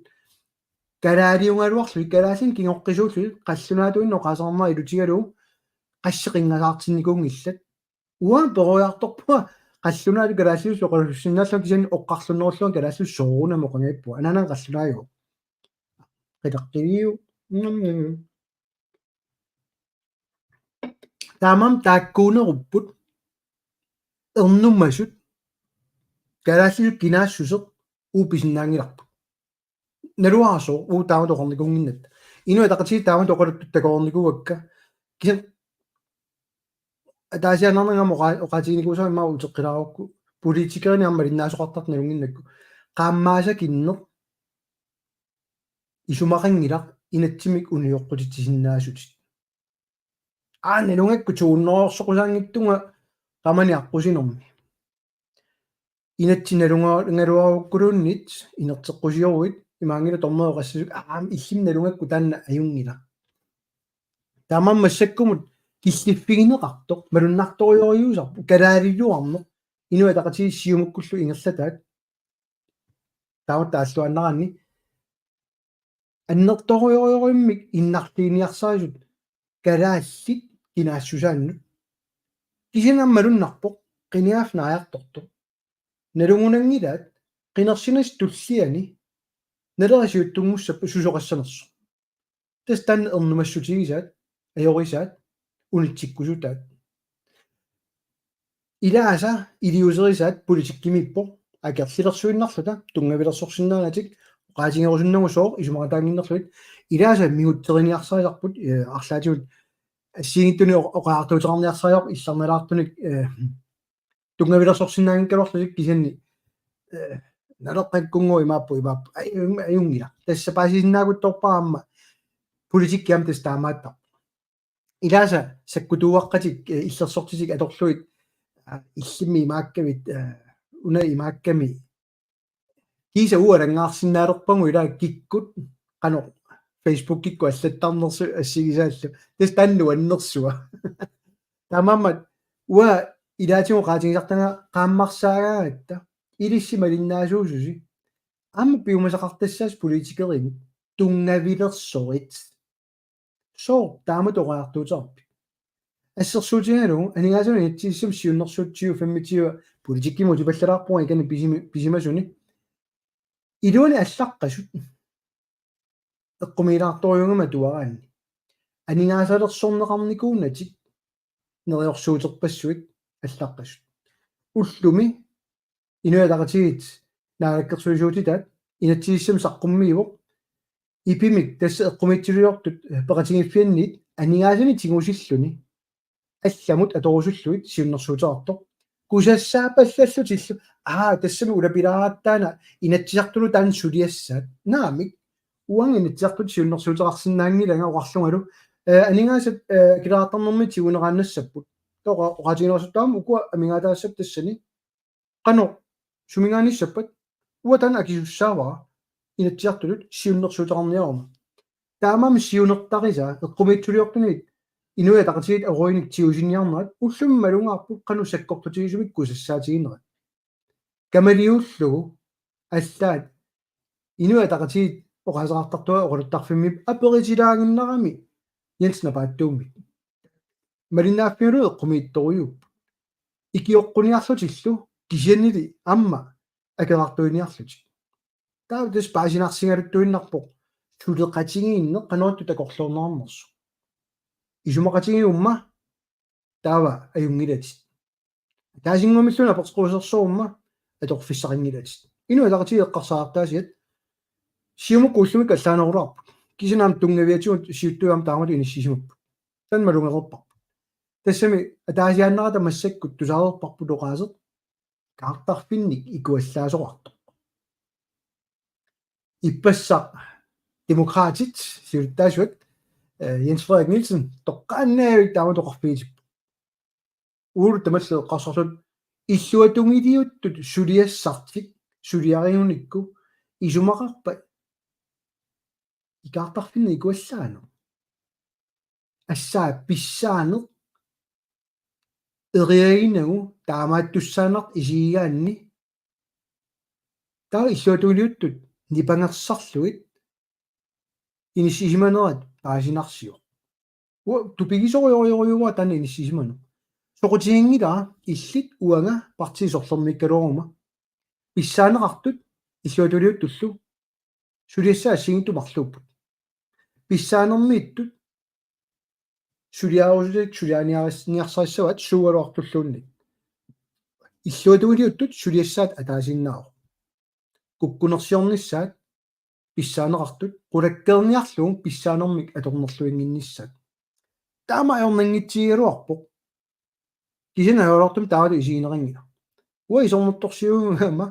kalaaliungaluarlu kalaalin kingoqqisuullu qallunaatuinno qaasarmaa ilutigalu qassiqingasaartinnikuungillat uan porojartorpua qallunaatu kalaallius oqalussinnaallun kisan oqqarlunnerulluan kalaallu sooruna moqangaippu ananaan qallunaaju qilaqqiviu taamam taakkuunerupput ernummasut kalaallu kinaassuseq uupisinnaangilarpu naluaasoo uu taamatoqornikuunginnat inua taqatii taamatoqaluttut takoornikuuakka kisan таасианарнагама оқатигникуусаамаа утеққилаарукку политикерни аммалиннаасоқартарналунгиннакку qaammaasa kinner isumaqangilaq inatsimik uniorqutittisinnaasutit aanelungakku tuunnerorsoqusaangittunga qamani aqqusinormi inatsinalungaluarukkulunit inerteqqusiorwit imaangila tormeoqassasuk illimnalungakku taanna ajungila taamammassakkumut киллиффигинеқарто малуннарториориусарпу калаалилluарне инуатақати сиумуккуллу ингерлатаат тааваттааллуаннаранни аннерториориориммик иннарлииниарсаасут калааллит кинаассусааннут кисинам малуннарпо қиниаафнааярторто налунгунангилаат қинерсинас туллиани налерасиуттунгуссаппу сусоқассанерсо тастан эрнумассутигисаат аёрисаат унитсиккусутаат илааса илиусерисаат политиккимиппо акерлилерсуиннарлута тунгавилерсорсиннаанатик qaatiнгерусуннагу соор исумақатаангиннерлуит илааса мигуттериниарсаасарпут арлаатигут ассигиттуни оқаартуутеқарниарсаажор илларналаартуник тунгавилерсорсиннаангин калорлутик кисанни налеққаккунгу имааппу аюнгила тассапаасисиннаагутторпарамма политиккиам тастаамааттар илааса саккутууаққатик иллерсортисик аторлуит иллимми имааккавит уна имаакками киса уалангаарсиннаалерпангу илаа киккут қано Facebook кикку аллаттарнерсу ассигисааллу тастанну аннерсуа тамаммат уа илаатигу qaatigisartanga qaammarsaaгаатта илиссималиннаасуусуси аама пиумасақартассаас политикерини тунгавилерсорит соо тааматоqaartuutarpi ассерсуутигалу анигаасуни атсиссам сиуннерсуутсиу фаммитиуа политиккиму тупаллалаарпуга икани писимасуни илуани аллаққасут эққумилаарториунгама туараанни анигаасалерсорнеқарникуунатик нериорсуутерпассуит аллаққасут уллуми инуятақатигит наагаккерсуисуутитаат инатсииссам саққуммиивоқ ипимик тасса эққумитсилиортут пеқатигиффианнит анигаасани тигусиллуни алламут аторусуллуит сиуннерсуутерарто кусассаапаллаллутиллу тассами улапиларааттаана инатсисартулу таан сулиассаат наамик уангинатсиартут сиуннэрсуутерарсинаангилага оqarlungalu анингаасат килаартарнэрми тигунерааннассаппут тоqa оqатигинерсуттаама укуа амингаатаассап тассани qano сумингааниссаппат уатан акисуссаавара инатсиартулут сиуннэрсуутерарниарма таамаами сиунертариса эққумиитсулиортуник инуя тақатигит аруиник тиусинниарнерат уллумма малунгаарпут qanu саккортутигисумик кусассаатигинерат камалиуллугу аллаат инуя тақатигит оқасеқартартуа оқалуттарфиммип аперитилаагиннарами янсна пааттуумми малинааффиулу эққумиитторуйуп икиоққуниарлутиллу кисианнили амма акерартуиниарлути таа дэс паасинарсингалуттуиннарпоқ сулеқатигиинне қаноорту такорлуорнаарнерсу исумақатигиумма таава аюнгилатит таасингумиллуна персқуусерсуумма аторфиссақингилатит инуа тақатиги эққарсаартаасиат сиумуккууллумик аллаанерулаарпу кисинаам тунгавиатигут сиуттуяам таамалу иниссисимаппу танмалунгерерпарпу тассами атаасиааннерата массаккут тусаарерпарпу тоқаасеқ kaartarfinnik ikuallaasuqartoq ippassaq demokraatit siuttaasuat Jens Frederik Nielsen toqqaannaavik taama toqarfiitip uulu tamallu qassarlut illuatungiliuttut suliassartik suliariunikku isumaqarpa ikaartarfinnik ikuallaanu assaa pissaaneq eriaginagu taamaattussaanart isiigaanni taa illuatungiliuttut nipangersarluit inissisimanerat paasinarsio tupigisoriorioriuga tan inissisimanu soqutiingila illit uanga partisorlermikkaluoruma pissaaneqartut illuatungiliuttullu suliassaa singittumarluupput pissaanermiittut suliaarusutik suliaaniarissiniarsaissavaat suugaluartulluunni illuatungiliuttut suliassaat ataasinnaaro kukkunersiornissaat pissaaneqartut qulakkeerniarluun pissaanermik atornerluinginnissaat taama aornangitsigiluarpoq kisinaajortortum taatu isiineringila ua isornertorsiugaama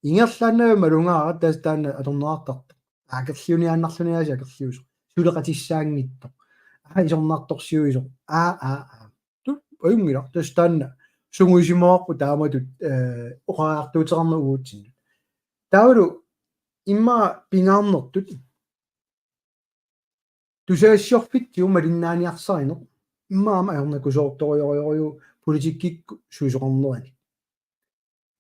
ingerlaannava malungaara taas taanna atornerartarta aakerliuniaannarluniaasi akerliusu suleqatissaangitto isornartorsiuiso tu ayungila taas taanna sunguisimorpu taamatut oqaartuuterarna uutsinnu taulu imma pingaarnertut tusaassiorfittiu malinnaaniarsarineq immaama aornakusoortoriorioriu politikkikku suisoqarnerani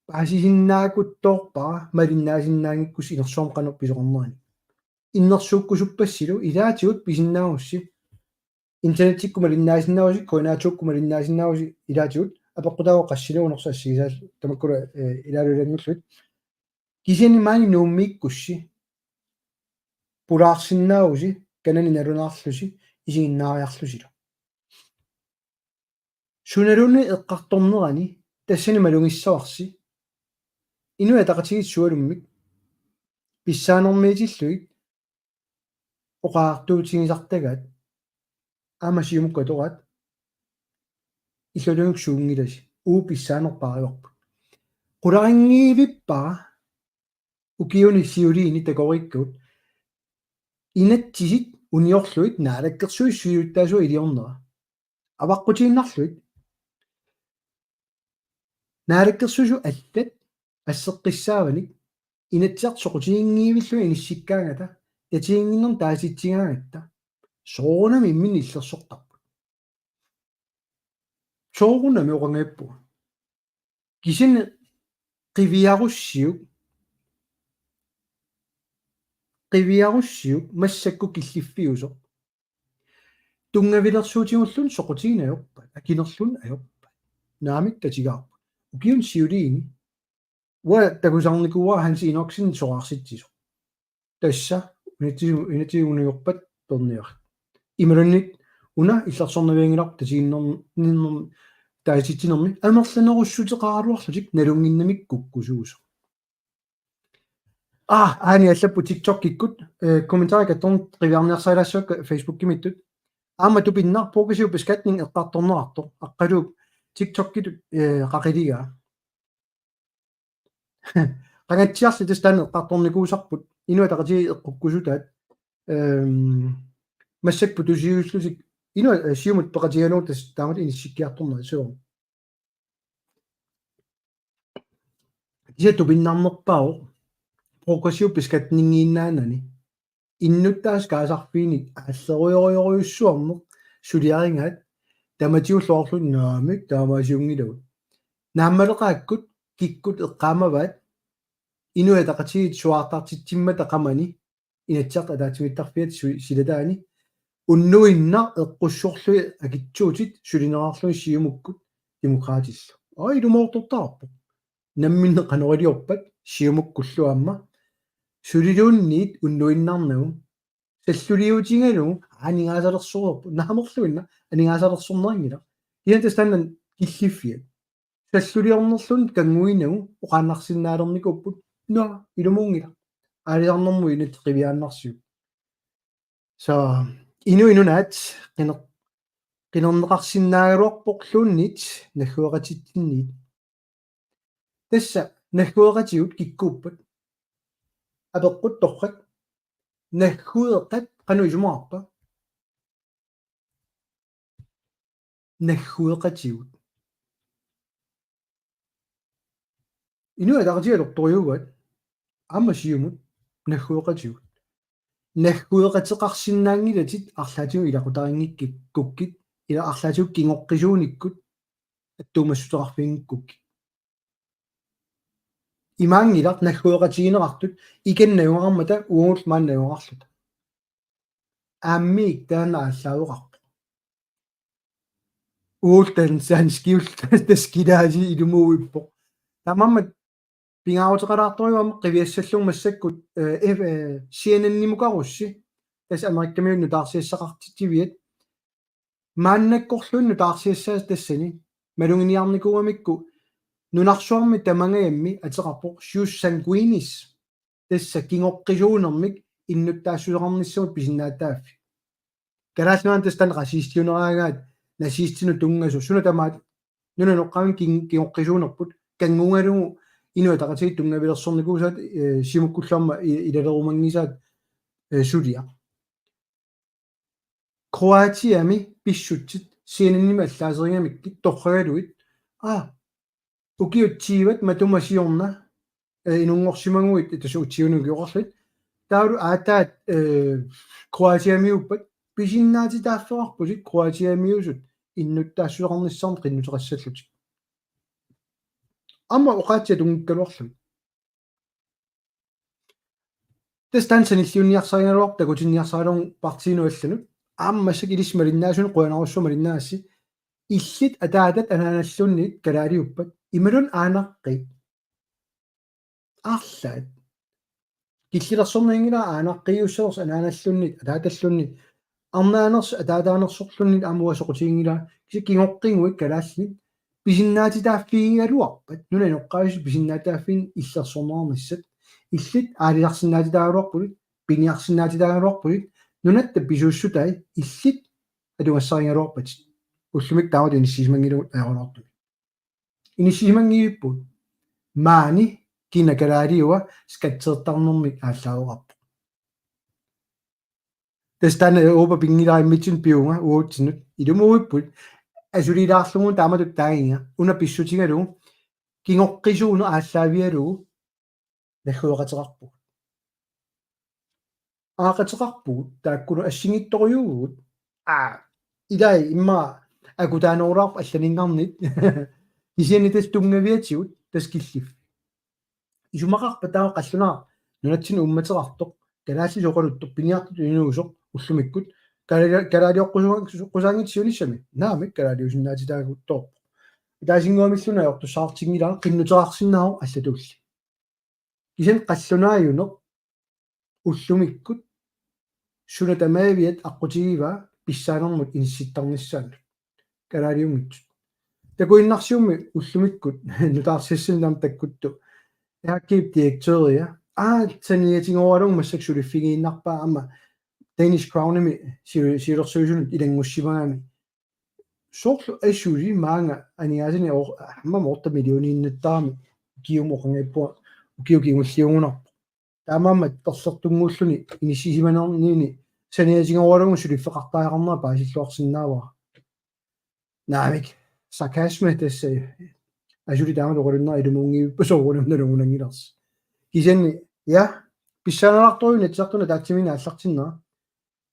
paasisinnaakuttoorpara malinnaasinnaangikkus inersuam qanerpisoqarnerani innersuukkusuppassilu ilaatigut pisinnaaussi internettikku malinnaasinnausi koinaatuukku malinnaasinnausi ilaatigut apeqqutaago qassiluunersassigisaal tamakkula ilaalulaniullut kisiani maani nuummiikkussi pulaarsinnausi kanani nalunaarlusi isiginnaariarlusila sunalunni eqqartornerani tassani malungissavарси inua taqatigit sualummik pissaanermiitilluit oqaartuutigisartagaat aamasiumukka torat illulunguk suungilasi pissaanerpaariorpu qularingiivippaa ukiuni siuliini takorikkut inattisit uniorluit naalakkersui siuttaasua iliornera avaqqutiinnarluit naalakkersusu allat asseqqissaavanik inatsiart soqutiingiivillu inissikkaangata tatiinginnerm taasitsigaangatta soorunami immin illersortarput soorunami oqangaippu kisin qiviarussiuk massakku killiffiuso tungavilersuutigunllun soqutiinayorpat akinerlun ajorpat naamik tatigaarpa ukiun siuliini wa takusarnikuwa hansi inoksin soqarsitsiso tassa inatigunuyorpat torniar imalunnit una illersornaviangilaq tatiginnerninnerm taasittinermi amerlanerussuteqaraluarlutik nalunginnamik kukkusuuso aani allappu TikTok kikkut kommentaarikattorn qiviarniarsailaassuak Facebook kimittut aammatupinnar progressiv beskatning eqqartornerartor aqqaluup TikTok kitut qaqiligaa qangatsiarli tastaanne qartornikuusarput inua taqati eqqukkusutaat массакпу тусиуллусик инуа сиумут пеқатигануу тас таамат инисsikkiartorna суо исату пиннарнерпао прогрессив пискатнингииннаанани иннуттаас каасарфииник ааллеруйоруйоруйуссуарнеқ сулиарингаат таматиуллоорлун наамик таамаасиунгилавут нааммалеқааккут киккут эққаамаваат инуа тақатигит суаартартитсимма тақамани инатсақ атаатимиттарфиат силатаани уннуинна эққуссорлуи акитсуутит сулинераарлуи сиумуккут демократиллу ай думоортортаарпо намминне канорилиорпат сиумуккуллуамма сулилуунниит уннуиннарнагу саллулиутингалу анигаасалерсуорпу наамерлуинна анигаасалерсорнерингила иантастаннан киллиффиат саллулиорнерлун кангуинагу оқааннарсиннаалерникуппут нуа илумуунгила аалиарнэрму инат қивиааннарсиу са инунаат qinernеқарсиннаагалуарпорлууннит наггуақатитсинниит тасса наггуақатигут киккууппат апеққут торрак наггуеқат қану исумаарпа наггуеқатигут инуа тартигалорторюугат аама сиумут наггуеқатигут наггуеқатеқарсиннаангилатит арлаатигу илақутарингиккик куккит ила арлаатигу кингоққисууниккут аттуумассутеқарфингиккукки имаангилар наггуеқатигинеқартут икеннаюнгараммата уungul мааннаюнгаарлута ааммиик таана ааллаавеқарпа уултан санскиул таскилааси илумууиппо тамаммат пингааутеқалаарторюама қивиассаллуумассаккут CNN-нимукарусси тас америккамиунну таарсиассақартитивиат мааннаккорлуунну таарсиассаас тассани малунгиниарникуамикку нунарсуарми тамангаямми атеқарпо Sius Sanguinis тасса кингоққисуунермик иннуттаассусеқарниссамут писиннаатааффи карааснаан тастан расистиунераагаат насистину тунгасу суна тамаат нуна ноққамин кингоққисуунерпут кангунгалугу инуа тақатигит тунгавилерсорникуусаат симуккулларма илалерумангисаат сулиа Кроатиами писсутсит CNN-нима аллаасерингамиккит торрагалуит укиутсииват матумасиорна инунгорсимангуит тасуутсиунугиоқарлит таалу аатаат Кроатиамиуппат писиннаатитааффеқарпусит Кроатиамиусут иннуттаассуеқарниссаарни қиннутеқассаллутик амма оқаатсиа тунгиккалуарлу тастанцаниллиунниарсаригалуар такутинниарсагалуун партиинуалланут ааммассак илисмалиннаасуни қуянаруссумалиннаасси иллит атаатат анааналлунниит калаалиуппат ималун аанаққи арлаат киллилерсорнингила аанаққиуссерс анааналлунниит атааталлунни арнаанерс атаатаанерсорлуннит амуасоқутингила кикингоққингуит калааллит писиннаатитааффигигалуарпат нуна ноққаавис писиннаатааффин иллерсорнеарниссат иллит аалиларсиннаатитаагалуарпулит пиниарсиннаатитаагалуарпулит нунатта писууссутай иллит адугассаригалуарпат уллумик таават иниссисмангилугут аеролаарту иниссисмангииппут маани кинакалаалиуа скатсеэртарнэрмик ааллаагоқарпу тастана оопа пингилариммитсун пиунга уутсинут илумууиппут асулилаарлугу тааматут таагинга уна писсутигалугу кингоққисууну ааллаавиалугу наггуеқатеқарпу аақатеқарпугут тааккуну ассигитторюугут илай имма акутааноораарпа алланингаарнит исианитас тунгавиатигут таскиллиф исумақарпа таа қаллунаа нунатсин умматерартоқ калаасси соқалуттор пиниартут инуусоқ уллумиккут калаалиоққусаангитсиунissami наамик калаалиусиннаатитаагуттоо таасингуамиллуна ортуссаартингилаа қиннутераарсиннаау аллатулли кисен қаллунааюнеқ уллумиккут суна тамаавиат аққутигива писсаанермут инисситтарниссаалу калаалиунгитсут такуиннарсиумми уллумиккут нутаарсиссиннаам таккутту яаккип директория таниатингоалуг массаксулиффигииннарпаа амма Danish Crown-ими сиулерсуусунут илангуссимагами соорлу ассуули маанга аниаасини амма морта миллиониннаттаами киум оқангиппуа ukiukiungulliungunarpo таамаамат торсертунгууллуни иниссисиманерниини саниатингоруалугу сулиффеқартаақарнера паасиллуарсинаавара наамик саркасме тассай ажули таамат оқалуннера илумунгиуппа соорунамналугунангиларс кисанни я писсаанеқарторуни атсартуна таатсимина аллартиннера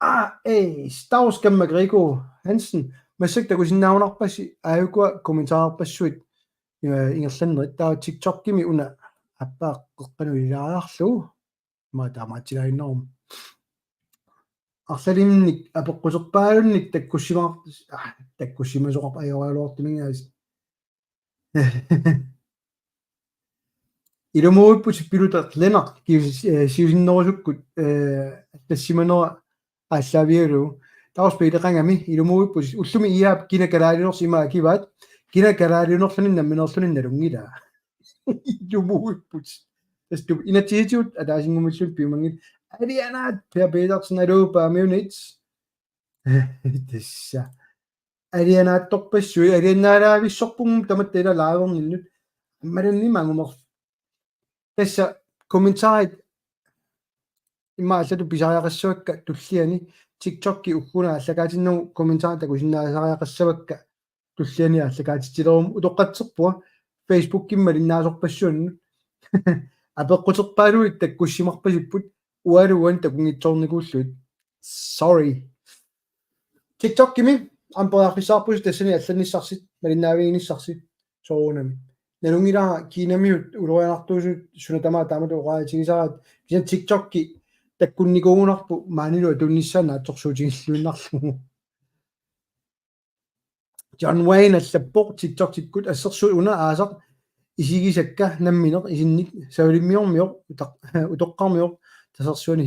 Stavs Gamma Grego Hansen масак такусиннаунарпасси ааюкуа комментаарпассуит ингерланнерит таа TikTok-кими уна аппааққеққану илаариарлу маатаамаатилаиннерум арлалимник апеққусерпаалунник таккуссимасоқарп аёраалуартимингаас илумууппут пилутат ленар сиусиннерусуккут тассиманера аллавиулу тауспилеқангами илумууппут уллуми иаап кинакалаалинерсима акиваат кинакалаалинерлунин намминерлунинналунгила илумууппут тасту инатиитиут атаасингумиллут пиумангит алианаат пербеедерсиналуупаамиунит тасса алианаатторпассуи алианнаалаависсорпугум таматтала лааверниннут аммалунни мангумер тасса комментарит имма аллату писариақассавакка туллиани TikTok-ки уккуна аллакаатиннагу комментарит такусиннаасариақассавакка туллиани аллакаатитилерум утоққатсерпуа Facebook-кимма линнаасорпассуанну апеққутерпаалуит таккуссимарпасиппут уалуан такунгитсорникууллуит sorry TikTok-кими ампаақисаарпус тассани алланниссарсит малиннаавигиниссарсит соорунами налунгилаа кинамиут улорианартуусут сунатамаа таамату оqaатигисараат кисан TikTok-ки таккунникуугунарпу маанилуа тунниссаана атсорсуутигиллуиннарлугу John Wayne аллаппоқ TikTok-тиккут ассерсуут уна аасақ исигисакка намминеқ исинник саулиммиормиоқ утоққармиоқ тасерсуани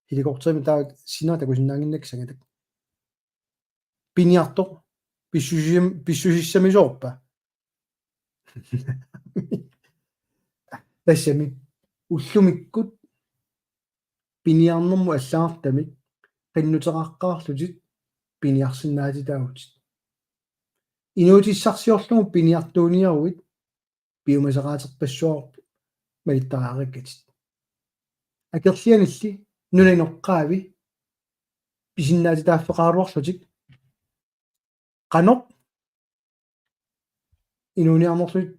хиликортеримик таа сина такусиннаангиннак сангатак пиниарто писсусиссамисоорпа тассами уллумиккут пиниарнэрму аллаартамик qinnuteqaqqaarlutit piniarsinnaatitaagut инуутиссарсиорлугу пиниартууниаруит пиумасеқаатерпассуарпу малиттараараккатит акерлианалли нунаноққаави писиннаатитааффеқааруарлутик qanoq инуниарнерлут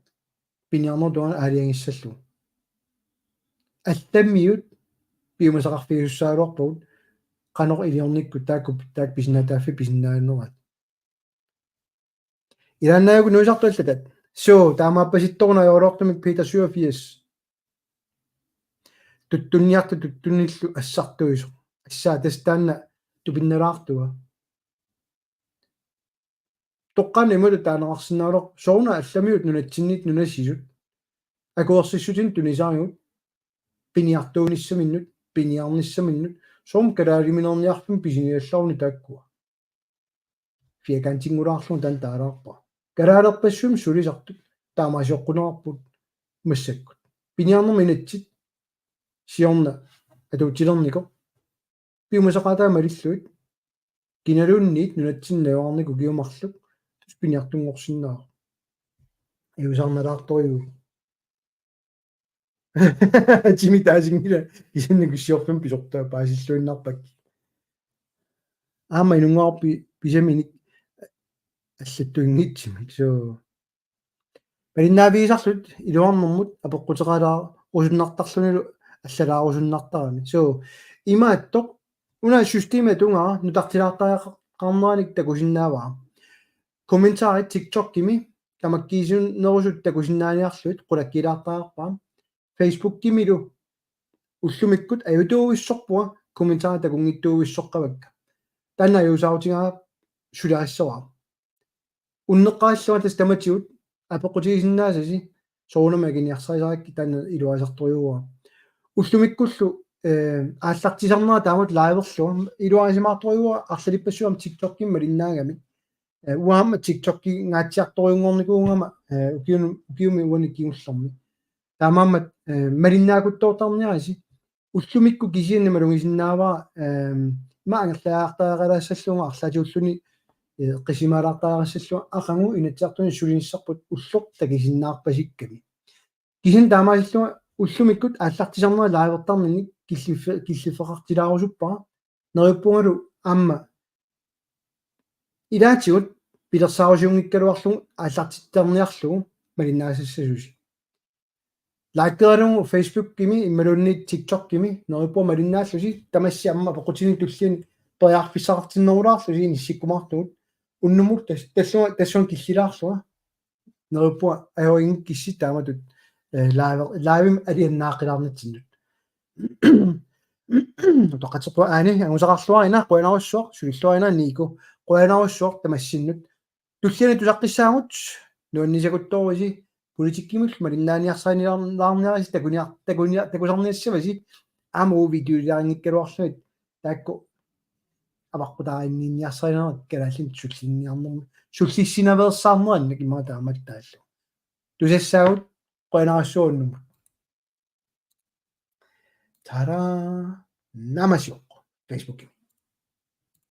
пиниарнертуана аалиангиссаллу алламмиут пиумасеқарфигуссаалуарпагут qanoq илиорникку таак писиннаатааффи писиннааннерат иланнаагу нуисартуаллатат суу таамааппаситторуна йоолоортумик Peter 87 туттуннииллу ассартуисо ассаа тастаанна тупинналаартуа тоққани ималу таанеқарсинаалоқ соуна алламиут нунатсиннит нунасисут акуерсиссутин тунисаариут пиниартууниссаминнут пиниарниссаминнут соом калаалиминерниарфим писиниаллаарни тааккуа фиакантингулаарлун тан таалаарпа калаалерпассуум сулисартут таамаасиоққунерарпут массаккут пиниарнерминатсит сиорна атуутилернико пиумасақатаа малиллуит киналуунниит нунатсиннааварнику киумарлук тус пиниартунгорсиннаа иусарналаарториу Jimmy таасингила исинник сиорфим писортаа паасиллуиннарпак аама инунгаарпи писаминик аллаттуингитсимик соо палиннаавиисарлут илуарнэрмут апеққутералаа усуннартарлунилу аллалаарусуннартарами соо имааттоқ уна система тунгара нутартилаартаақарнааник такусиннааваа комментари TikTok-кими тамаккиисун нерусут такусиннааниарлут қулаккилаартаақарпаа Facebook-кимилу уллумиккут аютууиссорпуа комментари такунгиттууиссоққавакка танна юусаутигаа сулаассаваа уннеққааллуа тастаматиут апеқутигисиннаасаси соорнамагиниарсарисаракки танна илуасарторюуа уллумиккуллу ааллартисарнера таамат лаиверлуа илуарисимаарторюуа арлалиппассуам TikTok-кимма линнаагами уаама TikTok-ки гаатсиарторюнгорникуунгама укиуми уани киуллерми таамаамат малиннаакуттоортарниараси уллумикку кисианнама лугисиннааваа маангерлааартаагалаассаллунга арлаатиуллуни qisimaalaartaarassallua aqangu inatsiartuni sulinisserput ulloq takisinnаарpasikkami кисин таамааллуга уллумиккут ааллартисарнера лаавертарнинник киллиффеқартилаарусуппара нериппунгалу аама илаатигут пилерсаарусиунгиккалуарлугу ааллартиттерниарлугу малиннаасассасуси лайктералугу Facebook кими иммалуунни TikTok кими нериппуа малиннааллуси тамасси амма поқутини туллиани периарписсақартиннерулаарлуси ниссиккумаартугут уннумук тассуан киллилаарлуга нериппуа аёингик кисси тааматут лаавим алианнааққилаарнатсиннут тоқатсеқуа аани ангусақарлуарина қуянаруссуақ сулиллуарина нику қуянаруссуақ тамассиннут туллиани тусаққиссаагут нуаннисакутторуси политиккимул малиннааниарсаанилаарниараси такусарниассаваси аамуу видеолиарингиккалуарлуит таакку аваққутааринниарсаанерат калааллин суллинниарнерми суллиссинаверсаарнеранна кимаа тааматтааллу тусассаагут қуянаруссууннуму тара намасиоқ Facebook